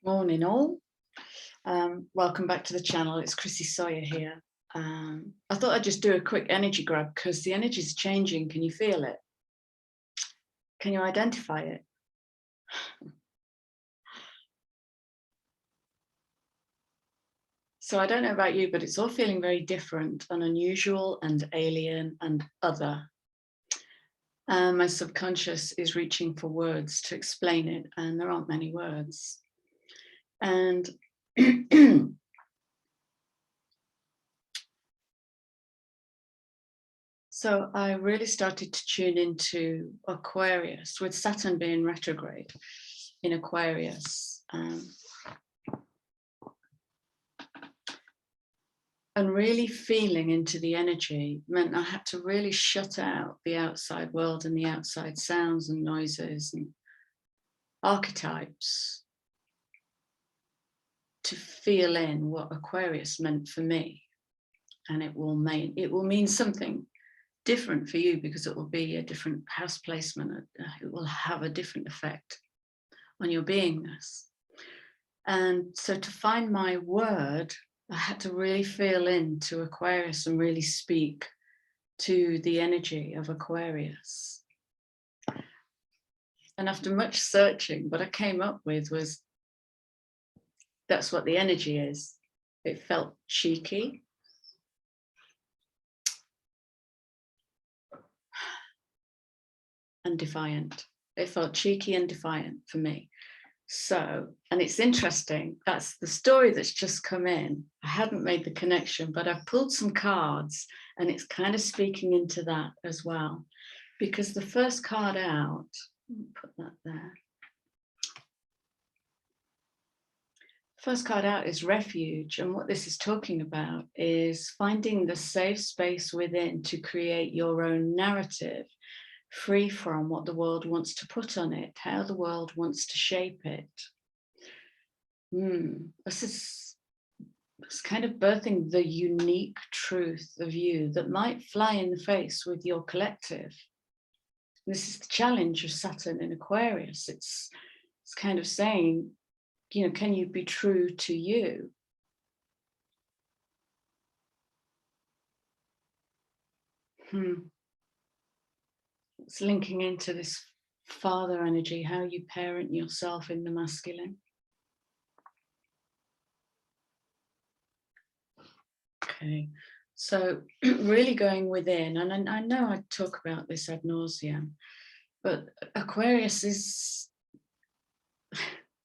Morning all. Welcome back to the channel. It's Chrissy Sawyer here. I thought I'd just do a quick energy grab because the energy is changing. Can you feel it? Can you identify it? So I don't know about you, but it's all feeling very different and unusual and alien and other. My subconscious is reaching for words to explain it, and there aren't many words. And so I really started to tune into Aquarius, with Saturn being retrograde in Aquarius. And really feeling into the energy meant I had to really shut out the outside world and the outside sounds and noises and archetypes to feel in what Aquarius meant for me. And it will mean something different for you because it will be a different house placement. It will have a different effect on your beingness. And so to find my word, I had to really feel into Aquarius and really speak to the energy of Aquarius. And after much searching, what I came up with was, that's what the energy is. It felt cheeky. And defiant. It felt cheeky and defiant for me. So, and it's interesting, that's the story that's just come in. I hadn't made the connection, but I've pulled some cards and it's kind of speaking into that as well. Because the first card out, put that there. First card out is refuge. And what this is talking about is finding the safe space within to create your own narrative, free from what the world wants to put on it, how the world wants to shape it. This is kind of birthing the unique truth of you that might fly in the face with your collective. This is the challenge of Saturn in Aquarius. It's kind of saying, you know, can you be true to you? It's linking into this father energy, how you parent yourself in the masculine. Okay, so really going within, and I know I talk about this ad nauseum, but Aquarius is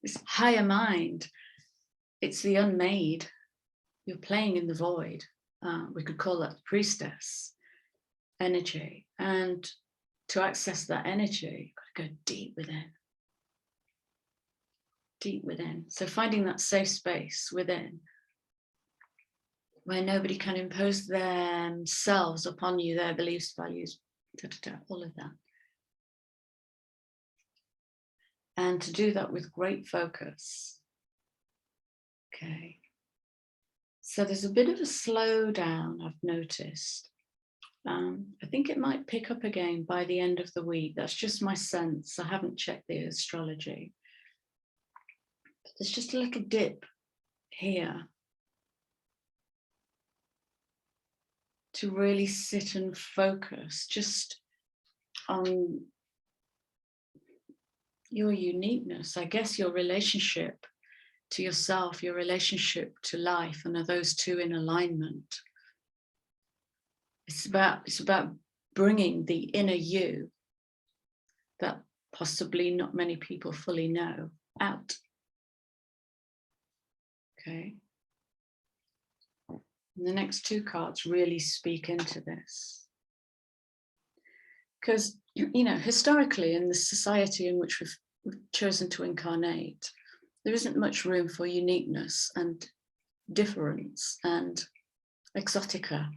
this higher mind. It's the unmade. You're playing in the void. We could call that the priestess energy. And to access that energy, you've got to go deep within. Deep within. So finding that safe space within, where nobody can impose themselves upon you, their beliefs, values, all of that. And to do that with great focus. Okay. So there's a bit of a slowdown, I've noticed. I think it might pick up again by the end of the week. That's just my sense. I haven't checked the astrology. But there's just a little dip here to really sit and focus just on your uniqueness, I guess your relationship to yourself, your relationship to life, and are those two in alignment? It's about bringing the inner you that possibly not many people fully know out. Okay. And the next two cards really speak into this. Because, you know, historically in the society in which we've chosen to incarnate, there isn't much room for uniqueness and difference and exotica.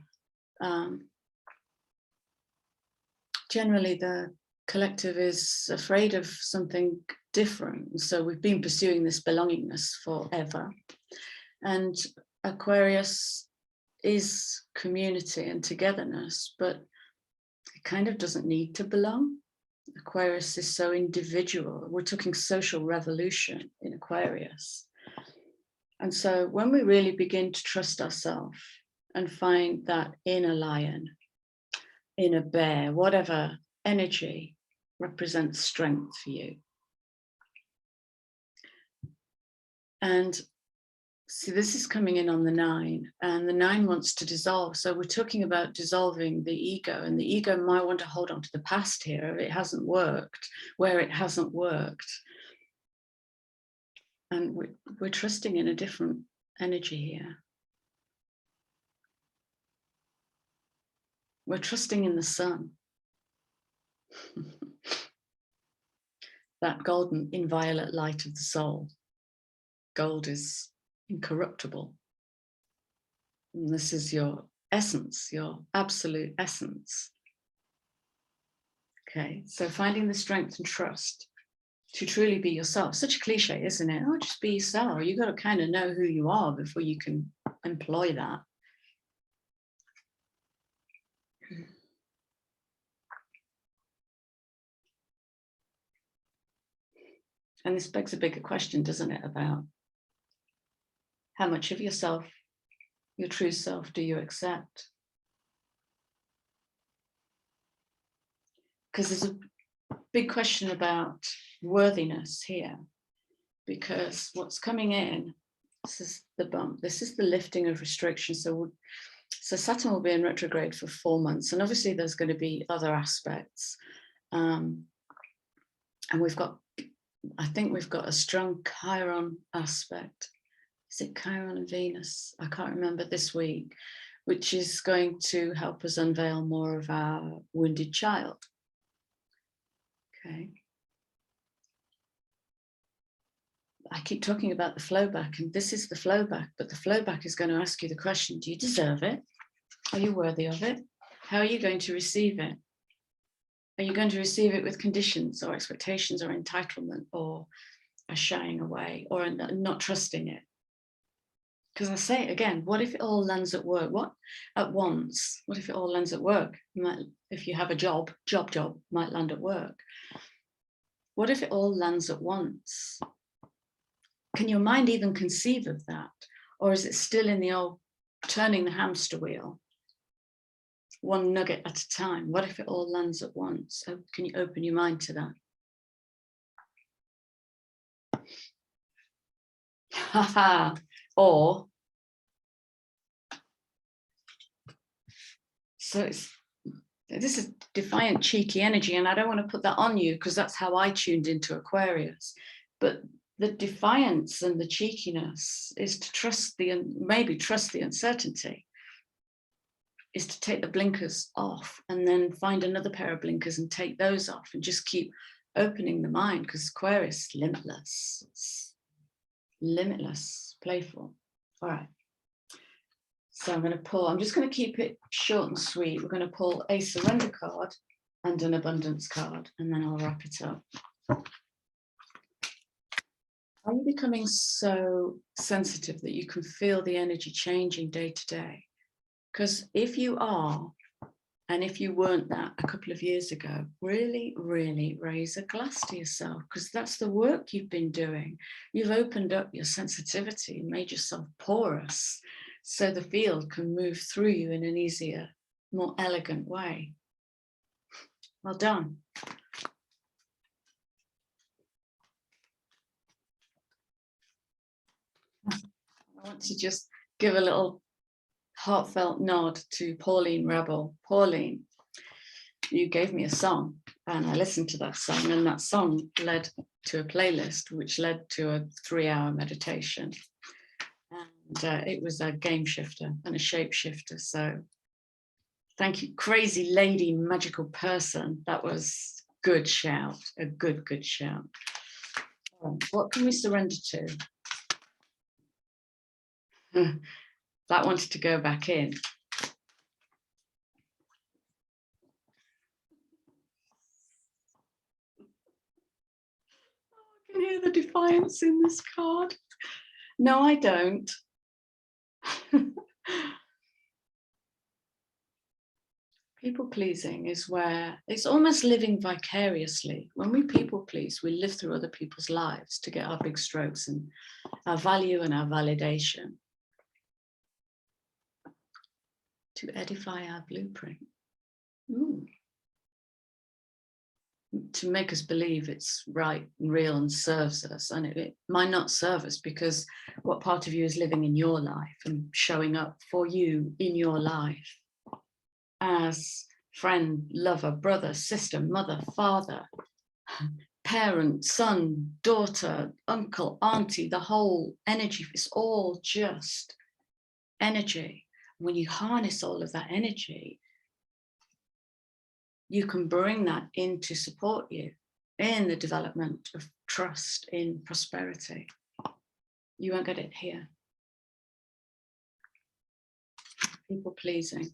Generally, the collective is afraid of something different. So we've been pursuing this belongingness forever. And Aquarius is community and togetherness, but it kind of doesn't need to belong. Aquarius is so individual. We're talking social revolution in Aquarius. And so when we really begin to trust ourselves and find that inner lion, inner bear, whatever energy represents strength for you. And see, this is coming in on the 9, and the 9 wants to dissolve. So we're talking about dissolving the ego, and the ego might want to hold on to the past here. It hasn't worked, where it hasn't worked. And we're trusting in a different energy here. We're trusting in the sun. That golden inviolate light of the soul. Gold is incorruptible. And this is your essence, your absolute essence. Okay, so finding the strength and trust to truly be yourself. Such a cliche, isn't it? Oh, just be yourself. You've got to kind of know who you are before you can employ that. And this begs a bigger question, doesn't it, about how much of yourself, your true self, do you accept? Because there's a big question about worthiness here, because what's coming in, this is the bump, this is the lifting of restrictions. So Saturn will be in retrograde for 4 months, and obviously there's going to be other aspects. And I think we've got a strong Chiron aspect. Is it Chiron and Venus? I can't remember this week, which is going to help us unveil more of our wounded child. Okay. I keep talking about the flow back, and this is the flow back, but the flow back is going to ask you the question, do you deserve it? Are you worthy of it? How are you going to receive it? Are you going to receive it with conditions or expectations or entitlement or a shying away or not trusting it? Because I say it again, what if it all lands at work? What at once? What if it all lands at work? If you have a job might land at work. What if it all lands at once? Can your mind even conceive of that? Or is it still in the old turning the hamster wheel? One nugget at a time. What if it all lands at once? Can you open your mind to that? Haha. Or, so this is defiant, cheeky energy, and I don't want to put that on you because that's how I tuned into Aquarius. But the defiance and the cheekiness is to trust maybe trust the uncertainty, is to take the blinkers off and then find another pair of blinkers and take those off and just keep opening the mind, because Aquarius is limitless. It's limitless, playful. All right. So I'm just going to keep it short and sweet. We're going to pull a surrender card and an abundance card, and then I'll wrap it up. Are you becoming so sensitive that you can feel the energy changing day to day? Because if you are, and if you weren't that a couple of years ago, really, really raise a glass to yourself, because that's the work you've been doing. You've opened up your sensitivity and made yourself porous so the field can move through you in an easier, more elegant way. Well done. I want to just give a little heartfelt nod to Pauline Rebel. Pauline, you gave me a song and I listened to that song, and that song led to a playlist which led to a 3-hour meditation, and it was a game shifter and a shape shifter. So thank you, crazy lady, magical person. That was good shout, a good shout. What can we surrender to? That wanted to go back in. I can hear the defiance in this card. No, I don't. People pleasing is where it's almost living vicariously. When we people please, we live through other people's lives to get our big strokes and our value and our validation, to edify our blueprint. Ooh. To make us believe it's right and real and serves us. And it might not serve us, because what part of you is living in your life and showing up for you in your life as friend, lover, brother, sister, mother, father, parent, son, daughter, uncle, auntie, the whole energy. It's all just energy. When you harness all of that energy, you can bring that in to support you in the development of trust, in prosperity. You won't get it here. People pleasing.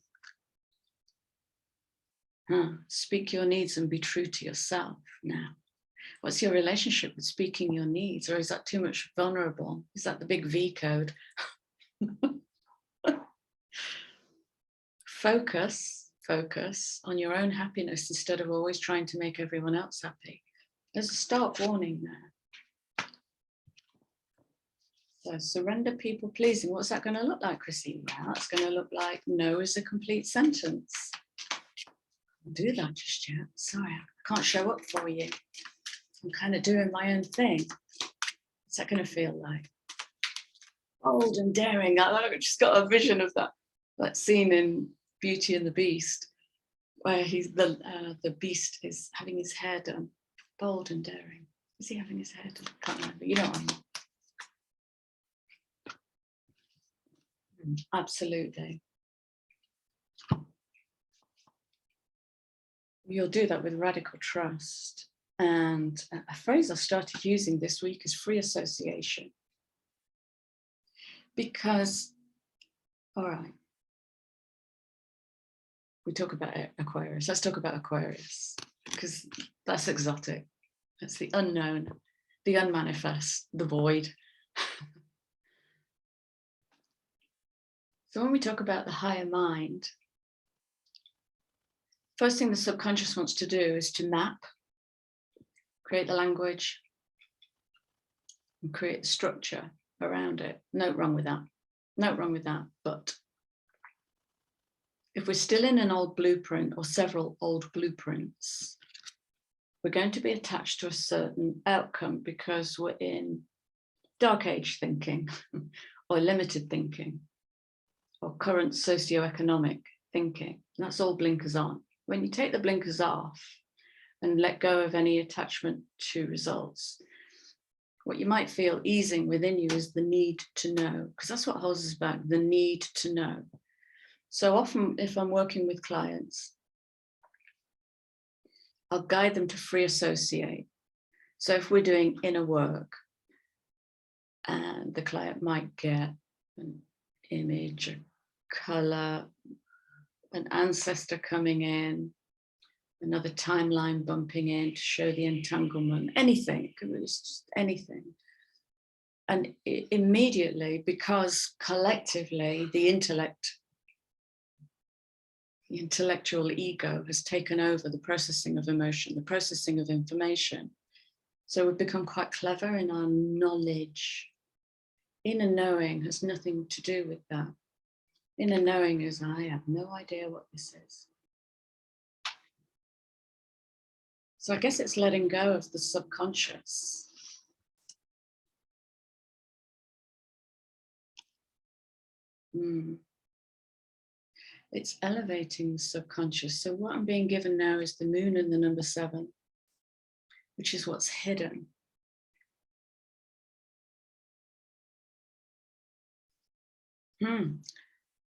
Speak your needs and be true to yourself now. What's your relationship with speaking your needs? Or is that too much vulnerable? Is that the big V code? Focus on your own happiness instead of always trying to make everyone else happy. There's a stark warning there. So surrender people pleasing. What's that going to look like, Chrissy? Well, it's going to look like no is a complete sentence. I'll do that just yet. Sorry, I can't show up for you. I'm kind of doing my own thing. What's that going to feel like? Bold and daring. I just got a vision of that scene in Beauty and the Beast, where the beast is having his hair done. Bold and daring. Is he having his hair done? Can't remember. You know what I mean. Absolutely. You'll do that with radical trust. And a phrase I started using this week is free association. Because, all right, we talk about Aquarius. Let's talk about Aquarius, because that's exotic. That's the unknown, the unmanifest, the void. So when we talk about the higher mind, first thing the subconscious wants to do is to map, create the language, and create the structure around it. No wrong with that. No wrong with that. But if we're still in an old blueprint or several old blueprints, we're going to be attached to a certain outcome because we're in dark age thinking or limited thinking or current socioeconomic thinking. And that's all blinkers on. When you take the blinkers off and let go of any attachment to results, what you might feel easing within you is the need to know, because that's what holds us back, the need to know. So often if I'm working with clients, I'll guide them to free associate. So if we're doing inner work, and the client might get an image, a color, an ancestor coming in, another timeline bumping in to show the entanglement, anything, it's just anything. And immediately, because collectively the intellectual ego has taken over the processing of emotion, the processing of information. So we've become quite clever in our knowledge. Inner knowing has nothing to do with that. Inner knowing is, I have no idea what this is. So I guess it's letting go of the subconscious. It's elevating the subconscious. So what I'm being given now is the moon and the number 7, which is what's hidden.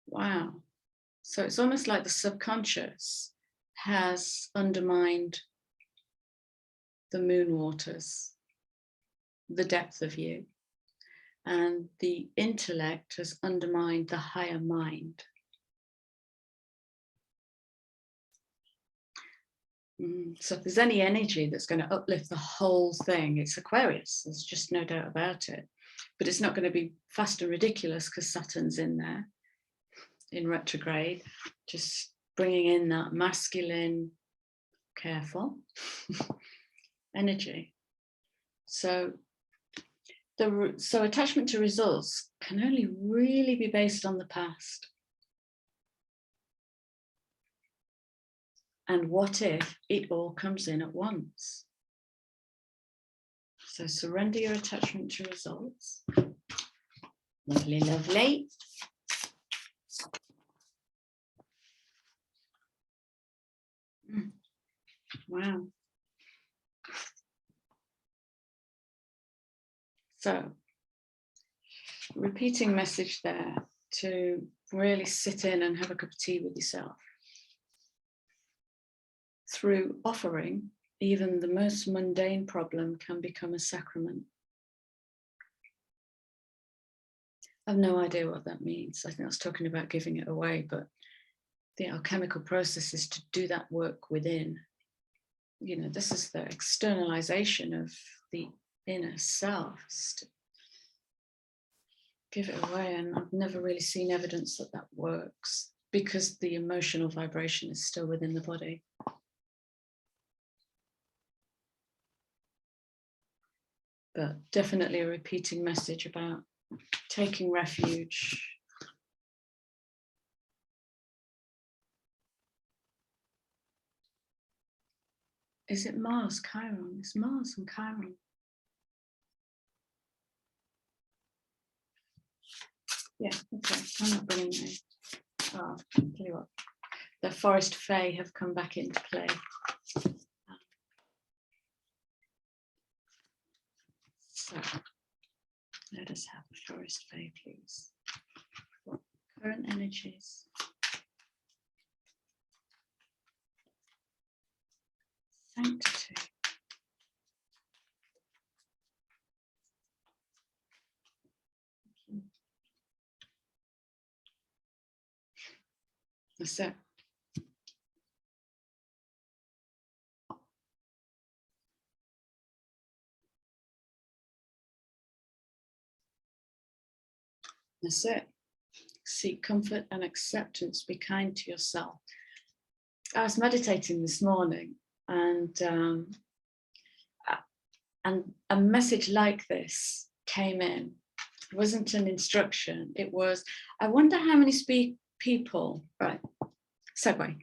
Wow. So it's almost like the subconscious has undermined the moon waters, the depth of you, and the intellect has undermined the higher mind. So if there's any energy that's going to uplift the whole thing, it's Aquarius. There's just no doubt about it. But it's not going to be fast and ridiculous because Saturn's in there, in retrograde, just bringing in that masculine, careful energy. So attachment to results can only really be based on the past. And what if it all comes in at once? So surrender your attachment to results. Lovely, lovely. Wow. So, repeating message there to really sit in and have a cup of tea with yourself. Through offering, even the most mundane problem can become a sacrament. I have no idea what that means. I think I was talking about giving it away, but the alchemical process is to do that work within. You know, this is the externalization of the inner self. To give it away, and I've never really seen evidence that that works because the emotional vibration is still within the body. But definitely a repeating message about taking refuge. Is it Mars, Chiron? It's Mars and Chiron. Yeah, okay, I'm not bringing them. Oh, I'll tell you what, the Forest Fae have come back into play. So, let us have the Forest Fae, please. Current energies. Sanctity. That's it. That's it. Seek comfort and acceptance. Be kind to yourself. I was meditating this morning, and a message like this came in. It wasn't an instruction. It was, I wonder how many people, right, segue.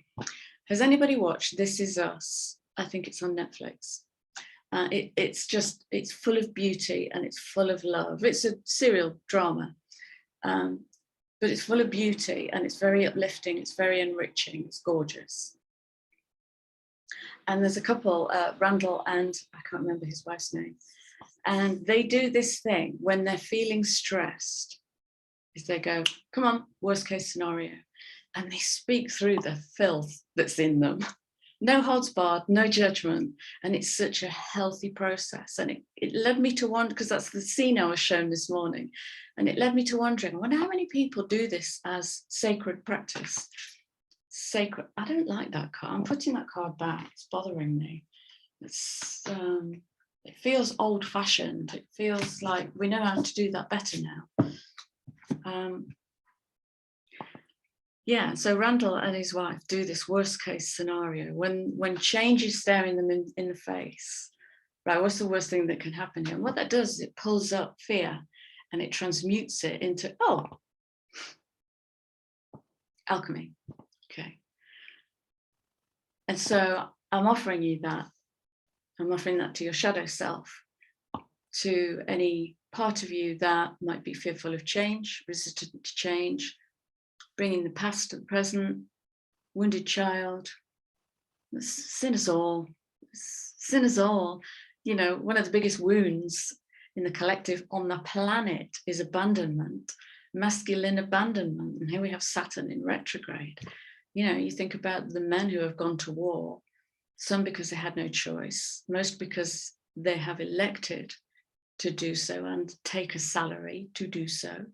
Has anybody watched This Is Us? I think it's on Netflix. It's full of beauty and it's full of love. It's a serial drama, but it's full of beauty and it's very uplifting. It's very enriching. It's gorgeous. And there's a couple, Randall and I can't remember his wife's name. And they do this thing when they're feeling stressed, is they go, come on, worst case scenario. And they speak through the filth that's in them. No holds barred, no judgment. And it's such a healthy process. And it led me to wonder, because that's the scene I was shown this morning. And it led me to wondering, I wonder how many people do this as sacred practice. Sacred, I don't like that card. I'm putting that card back. It's bothering me. It feels old fashioned. It feels like we know how to do that better now. Yeah, so Randall and his wife do this worst case scenario when change is staring them in the face. Right, what's the worst thing that can happen here? And what that does is it pulls up fear and it transmutes it into, oh, alchemy. Okay. And so I'm offering you that. I'm offering that to your shadow self, to any part of you that might be fearful of change, resistant to change, bringing the past to the present, wounded child. Sin us all. Sin us all. You know, one of the biggest wounds in the collective on the planet is abandonment, masculine abandonment. And here we have Saturn in retrograde. You know, you think about the men who have gone to war, some because they had no choice, most because they have elected to do so and take a salary to do so.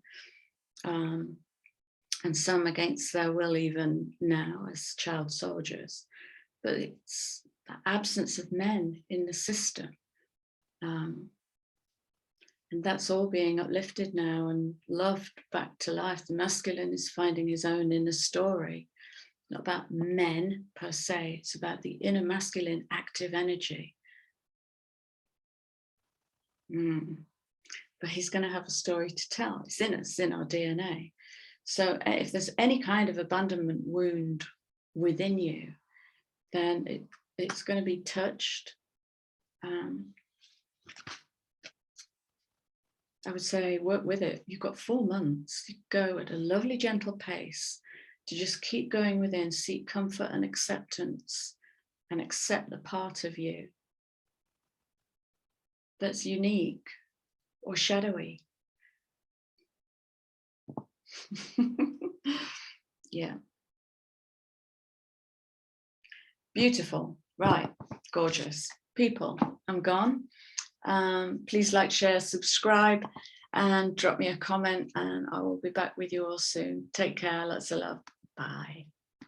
And some against their will even now as child soldiers. But it's the absence of men in the system. And that's all being uplifted now and loved back to life. The masculine is finding his own inner story. not about men per se, it's about the inner masculine active energy. But he's going to have a story to tell. It's in us, in our DNA. So if there's any kind of abandonment wound within you, then it's going to be touched. I would say work with it. You've got 4 months. You go at a lovely, gentle pace to just keep going within, seek comfort and acceptance, and accept the part of you that's unique or shadowy. Yeah. Beautiful. Right. Gorgeous. People, I'm gone. Please like, share, subscribe, and drop me a comment, and I will be back with you all soon. Take care. Lots of love. Bye.